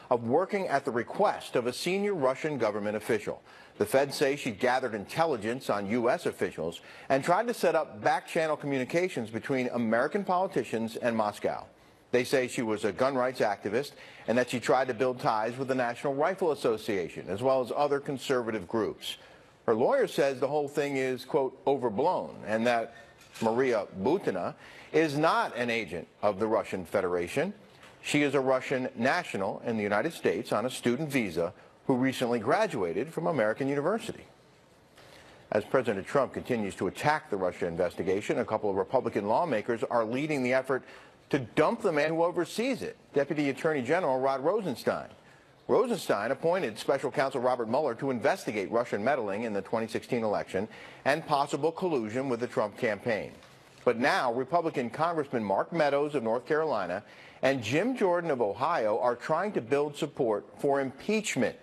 of working at the request of a senior Russian government official. The feds say she gathered intelligence on U.S. officials and tried to set up back-channel communications between American politicians and Moscow. They say she was a gun rights activist and that she tried to build ties with the National Rifle Association as well as other conservative groups. Her lawyer says the whole thing is, quote, overblown, and that Mariia Butina is not an agent of the Russian Federation. She is a Russian national in the United States on a student visa who recently graduated from American University. As President Trump continues to attack the Russia investigation, a couple of Republican lawmakers are leading the effort to dump the man who oversees it, Deputy Attorney General Rod Rosenstein. Rosenstein appointed Special Counsel Robert Mueller to investigate Russian meddling in the 2016 election and possible collusion with the Trump campaign. But now, Republican Congressman Mark Meadows of North Carolina and Jim Jordan of Ohio are trying to build support for impeachment.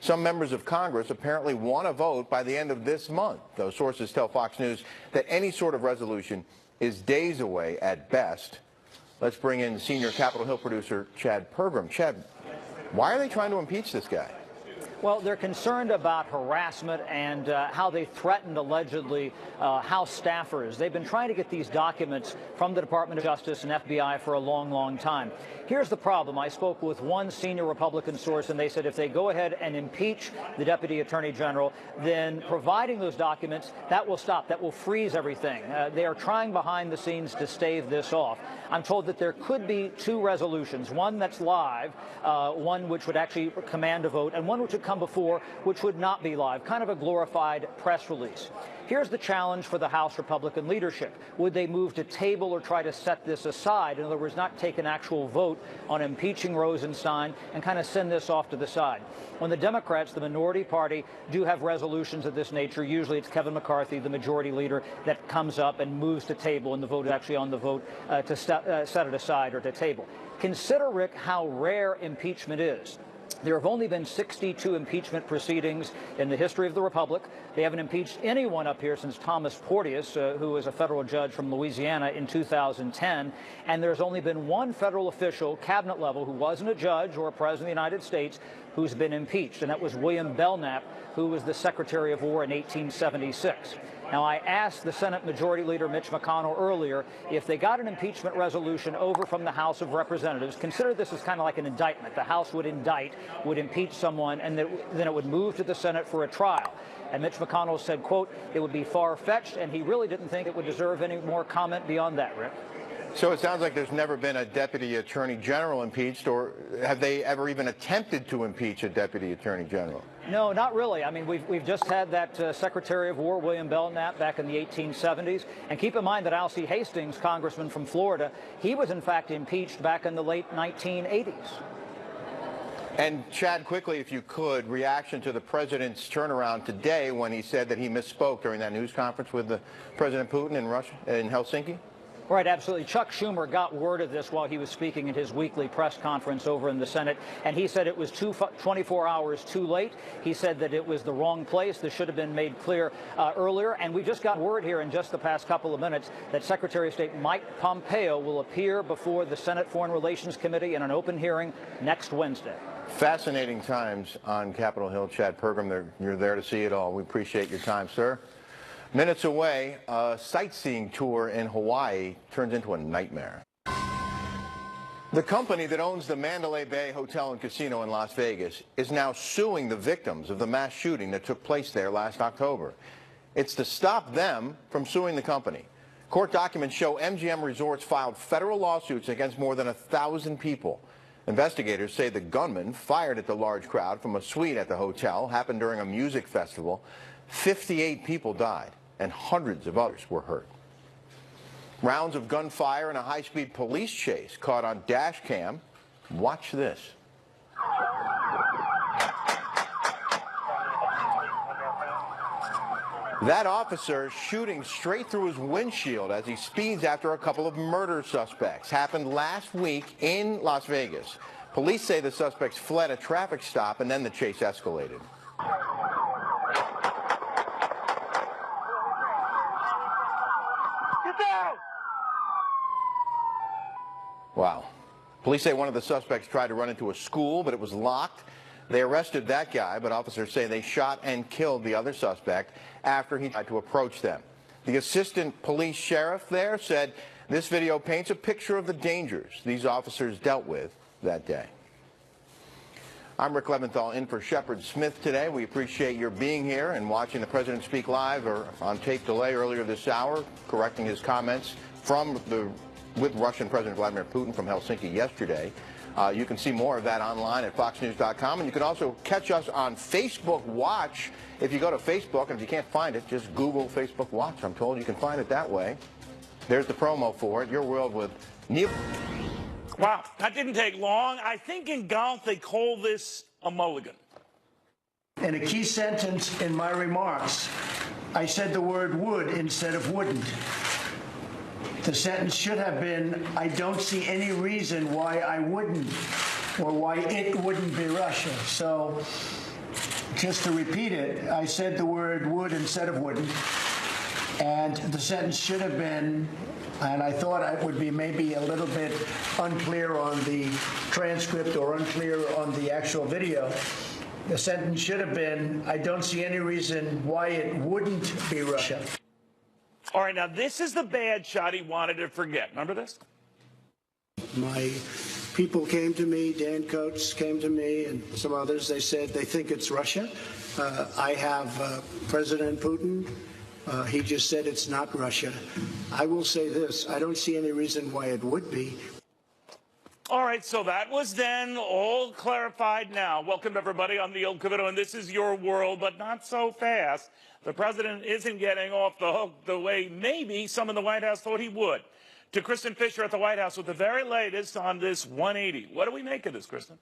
Some members of Congress apparently want to vote by the end of this month, though sources tell Fox News that any sort of resolution is days away at best. Let's bring in senior Capitol Hill producer Chad Pergram. Chad, why are they trying to impeach this guy? Well, they're concerned about harassment and how they threatened, allegedly, House staffers. They've been trying to get these documents from the Department of Justice and FBI for a long, long time. Here's the problem. I spoke with one senior Republican source, and they said if they go ahead and impeach the Deputy Attorney General, then providing those documents, that will stop. That will freeze everything. They are trying behind the scenes to stave this off. I'm told that there could be two resolutions, one that's live, one which would actually command a vote, and one which would come before, which would not be live, kind of a glorified press release. Here's the challenge for the House Republican leadership. Would they move to table or try to set this aside? In other words, not take an actual vote on impeaching Rosenstein and kind of send this off to the side. When the Democrats, the minority party, do have resolutions of this nature, usually it's Kevin McCarthy, the majority leader, that comes up and moves to table, and the vote is actually on the vote to set it aside or to table. Consider, Rick, how rare impeachment is. There have only been 62 impeachment proceedings in the history of the Republic. They haven't impeached anyone up here since Thomas Porteous, who was a federal judge from Louisiana in 2010. And there's only been one federal official, cabinet level, who wasn't a judge or a president of the United States, who's been impeached, and that was William Belknap, who was the Secretary of War in 1876. Now, I asked the Senate Majority Leader Mitch McConnell earlier if they got an impeachment resolution over from the House of Representatives. Consider this as kind of like an indictment. The House would indict, would impeach someone, and then it would move to the Senate for a trial. And Mitch McConnell said, quote, it would be far-fetched, and he really didn't think it would deserve any more comment beyond that, Rick. So it sounds like there's never been a Deputy Attorney General impeached, or have they ever even attempted to impeach a Deputy Attorney General? No, not really. I mean, we've just had that Secretary of War, William Belknap, back in the 1870s. And keep in mind that Alcee Hastings, congressman from Florida, he was in fact impeached back in the late 1980s. And Chad, quickly, if you could, reaction to the president's turnaround today when he said that he misspoke during that news conference with President Putin in Russia, in Helsinki? Right, absolutely. Chuck Schumer got word of this while he was speaking at his weekly press conference over in the Senate, and he said it was 24 hours too late. He said that it was the wrong place. This should have been made clear earlier, and we just got word here in just the past couple of minutes that Secretary of State Mike Pompeo will appear before the Senate Foreign Relations Committee in an open hearing next Wednesday. Fascinating times on Capitol Hill. Chad Pergram, you're there to see it all. We appreciate your time, sir. Minutes away, a sightseeing tour in Hawaii turns into a nightmare. The company that owns the Mandalay Bay Hotel and Casino in Las Vegas is now suing the victims of the mass shooting that took place there last October. It's to stop them from suing the company. Court documents show MGM Resorts filed federal lawsuits against more than 1,000 people. Investigators say the gunman fired at the large crowd from a suite at the hotel happened during a music festival. 58 people died, and hundreds of others were hurt. Rounds of gunfire and a high-speed police chase caught on dash cam. Watch this. That officer shooting straight through his windshield as he speeds after a couple of murder suspects. Happened last week in Las Vegas. Police say the suspects fled a traffic stop and then the chase escalated. Wow. Police say one of the suspects tried to run into a school, but it was locked. They arrested that guy, but officers say they shot and killed the other suspect after he tried to approach them. The assistant police sheriff there said this video paints a picture of the dangers these officers dealt with that day. I'm Rick Leventhal in for Shepard Smith today. We appreciate your being here and watching the President speak live or on tape delay earlier this hour, correcting his comments with Russian President Vladimir Putin from Helsinki yesterday. You can see more of that online at foxnews.com, and you can also catch us on Facebook Watch. If you go to Facebook, and if you can't find it, just Google Facebook Watch. I'm told you can find it that way. There's the promo for it. Your World with Neil. Wow, that didn't take long. I think in golf they call this a mulligan. In a key sentence in my remarks, I said the word would instead of wouldn't. The sentence should have been, I don't see any reason why I wouldn't, or why it wouldn't be Russia. So, just to repeat it, I said the word would instead of wouldn't. And the sentence should have been, and I thought it would be maybe a little bit unclear on the transcript or unclear on the actual video. The sentence should have been, I don't see any reason why it wouldn't be Russia. All right, now this is the bad shot he wanted to forget. Remember this? My people came to me, Dan Coates came to me, and some others. They said they think it's Russia. I have President Putin. He just said it's not Russia. I will say this. I don't see any reason why it would be. All right, so that was then all clarified now. Welcome, everybody. I'm Neil Cavito, and this is your world, but not so fast. The president isn't getting off the hook the way maybe some in the White House thought he would. To Kristen Fisher at the White House with the very latest on this 180. What do we make of this, Kristen?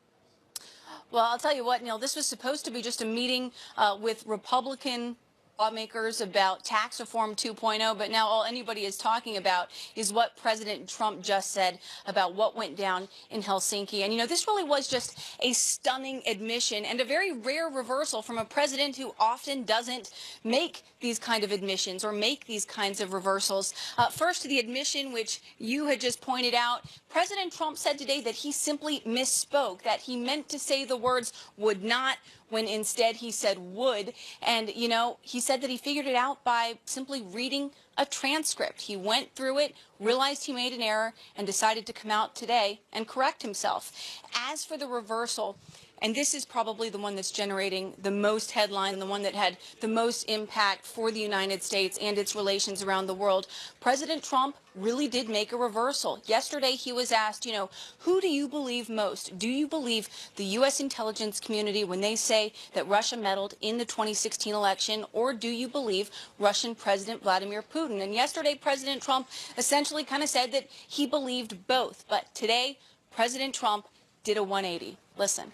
Well, I'll tell you what, Neil, this was supposed to be just a meeting with Republican lawmakers about tax reform 2.0, but now all anybody is talking about is what President Trump just said about what went down in Helsinki. And, you know, this really was just a stunning admission and a very rare reversal from a president who often doesn't make these kind of admissions or make these kinds of reversals. First, to the admission which you had just pointed out, President Trump said today that he simply misspoke, that he meant to say the words would not, when instead he said would. And, you know, he said that he figured it out by simply reading a transcript. He went through it, realized he made an error, and decided to come out today and correct himself. As for the reversal, and this is probably the one that's generating the most headline and the one that had the most impact for the United States and its relations around the world, President Trump really did make a reversal. Yesterday, he was asked, you know, who do you believe most? Do you believe the U.S. intelligence community when they say that Russia meddled in the 2016 election, or do you believe Russian President Vladimir Putin? And yesterday, President Trump essentially kind of said that he believed both. But today, President Trump did a 180. Listen.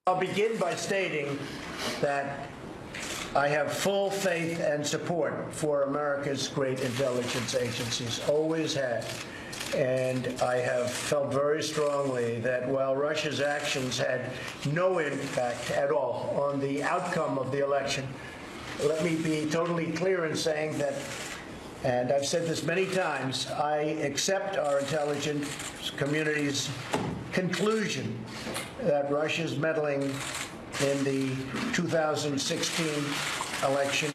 I'll begin by stating that I have full faith and support for America's great intelligence agencies, always had. And I have felt very strongly that while Russia's actions had no impact at all on the outcome of the election, let me be totally clear in saying that, and I've said this many times, I accept our intelligence community's conclusion that Russia's meddling in the 2016 election.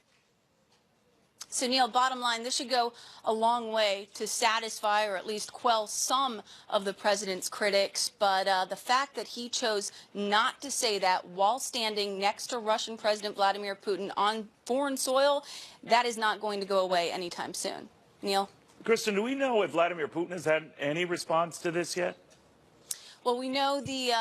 So, Neil, bottom line, this should go a long way to satisfy or at least quell some of the president's critics. But the fact that he chose not to say that while standing next to Russian President Vladimir Putin on foreign soil, that is not going to go away anytime soon. Neil? Kristen, do we know if Vladimir Putin has had any response to this yet? Well, we know the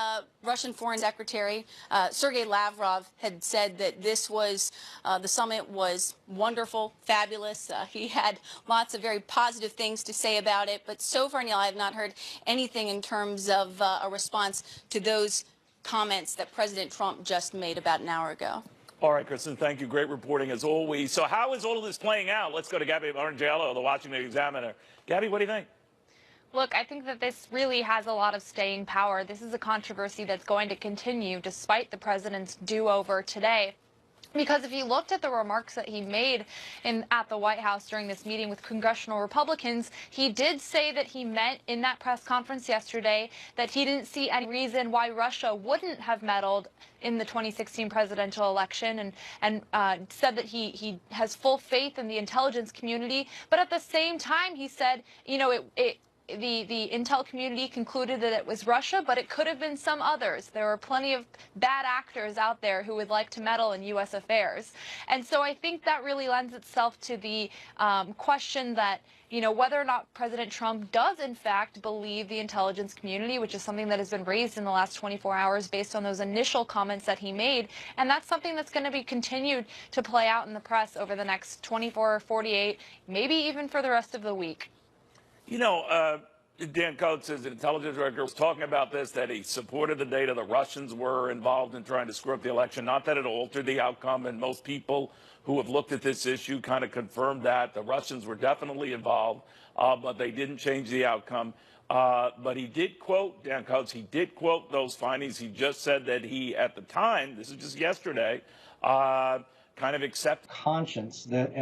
Russian Foreign Secretary, Sergei Lavrov, had said that this was, the summit was wonderful, fabulous. He had lots of very positive things to say about it. But so far, Neil, I have not heard anything in terms of a response to those comments that President Trump just made about an hour ago. All right, Kristen, thank you. Great reporting as always. So how is all of this playing out? Let's go to Gabby Orangello, the Washington Examiner. Gabby, what do you think? Look, I think that this really has a lot of staying power. This is a controversy that's going to continue despite the president's do-over today. Because if you looked at the remarks that he made at the White House during this meeting with congressional Republicans, he did say that he meant in that press conference yesterday that he didn't see any reason why Russia wouldn't have meddled in the 2016 presidential election, and said that he has full faith in the intelligence community. But at the same time, he said, you know, the intel community concluded that it was Russia, but it could have been some others. There are plenty of bad actors out there who would like to meddle in U.S. affairs. And so I think that really lends itself to the question that, you know, whether or not President Trump does in fact believe the intelligence community, which is something that has been raised in the last 24 hours based on those initial comments that he made. And that's something that's going to be continued to play out in the press over the next 24 or 48, maybe even for the rest of the week. You know, Dan Coates, as an intelligence director, was talking about this, that he supported the data. The Russians were involved in trying to screw up the election. Not that it altered the outcome, and most people who have looked at this issue kind of confirmed that. The Russians were definitely involved, but they didn't change the outcome. But he did quote, Dan Coates, he did quote those findings. He just said that he, at the time, this is just yesterday, kind of accepted conscience that